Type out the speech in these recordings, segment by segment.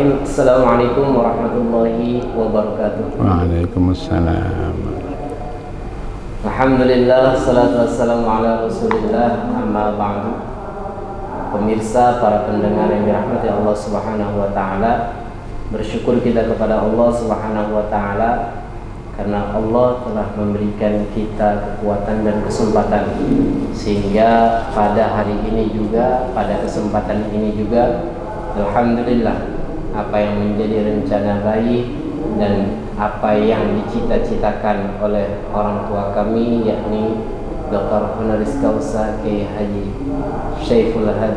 Bismillahirrahmanirrahim. Assalamualaikum warahmatullahi wabarakatuh. Waalaikumsalam. Alhamdulillah, salatu wassalamu ala rasulillah, amma ba'du. Pemirsa, para pendengar yang dirahmati Allah subhanahu wa ta'ala, bersyukur kita kepada Allah subhanahu wa ta'ala karena Allah telah memberikan kita kekuatan dan kesempatan, sehingga pada hari ini juga, pada kesempatan ini juga, alhamdulillah, apa yang menjadi rencana baik dan apa yang dicita-citakan oleh orang tua kami, yakni Dr. Honoris Causa Kiai Haji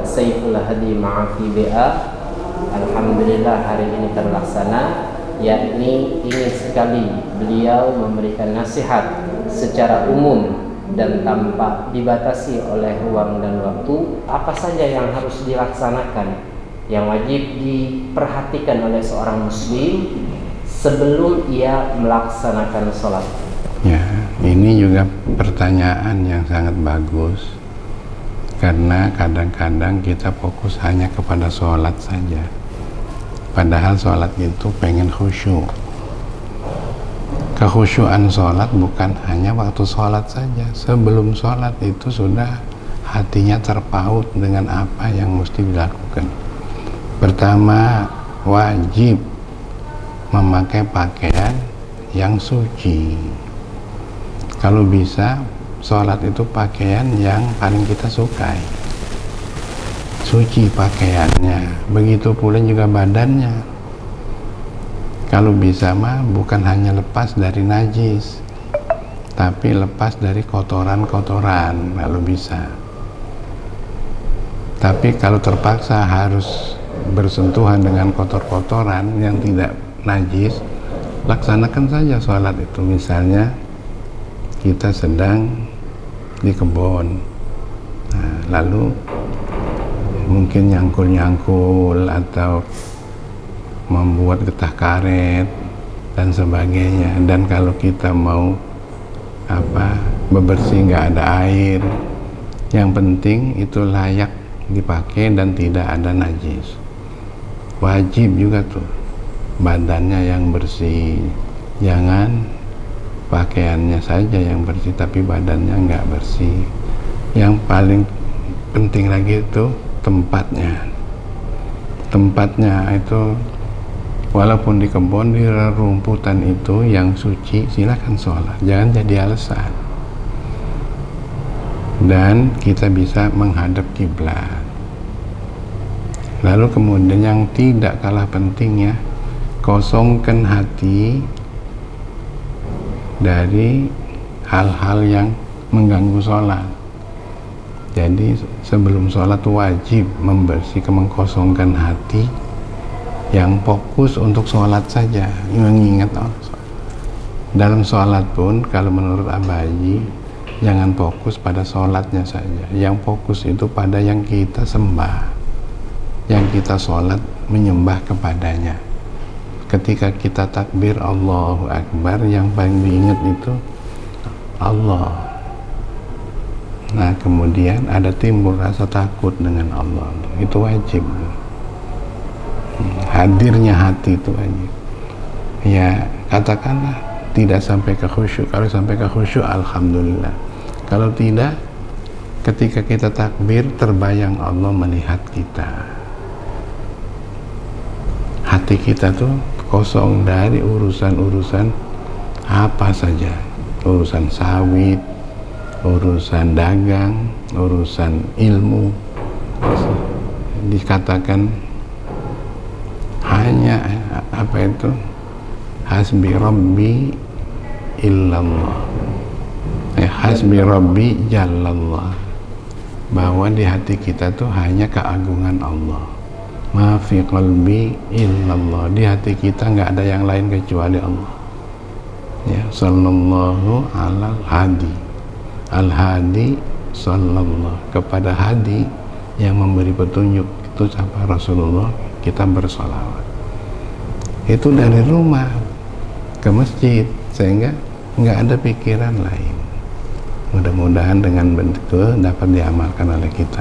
Saiful Hadi Ma'afi BA, alhamdulillah hari ini terlaksana. Yakni ingin sekali beliau memberikan nasihat secara umum dan tanpa dibatasi oleh ruang dan waktu, apa saja yang harus dilaksanakan, yang wajib diperhatikan oleh seorang muslim sebelum ia melaksanakan sholat. Ya, ini juga pertanyaan yang sangat bagus, karena kadang-kadang kita fokus hanya kepada sholat saja, padahal sholat itu pengen khusyuk. Kekhusyuan sholat bukan hanya waktu sholat saja, sebelum sholat itu sudah hatinya terpaut dengan apa yang mesti dilakukan. Pertama, wajib memakai pakaian yang suci. Kalau bisa, sholat itu pakaian yang paling kita sukai, suci pakaiannya. Begitu pula juga badannya. Kalau bisa mah bukan hanya lepas dari najis, tapi lepas dari kotoran-kotoran kalau bisa. Tapi kalau terpaksa harus bersentuhan dengan kotor-kotoran yang tidak najis, laksanakan saja sholat itu. Misalnya kita sedang di kebun, lalu mungkin nyangkul-nyangkul atau membuat getah karet dan sebagainya, dan kalau kita mau bebersih nggak ada air, yang penting itu layak dipakai dan tidak ada najis. Wajib juga tuh badannya yang bersih, jangan pakaiannya saja yang bersih tapi badannya nggak bersih. Yang paling penting lagi itu tempatnya itu, walaupun di kebun, di rumputan itu yang suci, silakan sholat, jangan jadi alasan. Dan kita bisa menghadap kiblat. Lalu kemudian yang tidak kalah pentingnya, kosongkan hati dari hal-hal yang mengganggu sholat. Jadi sebelum sholat wajib mengkosongkan hati, yang fokus untuk sholat saja, mengingat dalam sholat pun, kalau menurut Abayi, jangan fokus pada sholatnya saja, yang fokus itu pada yang kita sembah, yang kita sholat menyembah kepadanya. Ketika kita takbir Allahu Akbar, yang paling diingat itu Allah. Nah kemudian ada timbul rasa takut dengan Allah, itu wajib. Hadirnya hati itu wajib. Ya katakanlah tidak sampai ke khusyuk. Kalau sampai ke khusyuk, alhamdulillah. Kalau tidak, ketika kita takbir terbayang Allah melihat kita. Hati kita tuh kosong dari urusan-urusan apa saja, urusan sawit, urusan dagang, urusan ilmu. Dikatakan hanya hasbi rabbi illallah, hasbi rabbi jallallah, bahwa di hati kita tuh hanya keagungan Allah. Ma fi qalbi illallah, di hati kita nggak ada yang lain kecuali Allah. Ya, sallallahu alal hadi, al hadi sallallahu, kepada hadi yang memberi petunjuk, itu siapa? Rasulullah. Kita bersolawat itu dari rumah ke masjid, sehingga nggak ada pikiran lain. Mudah-mudahan dengan bentuk dapat diamalkan oleh kita.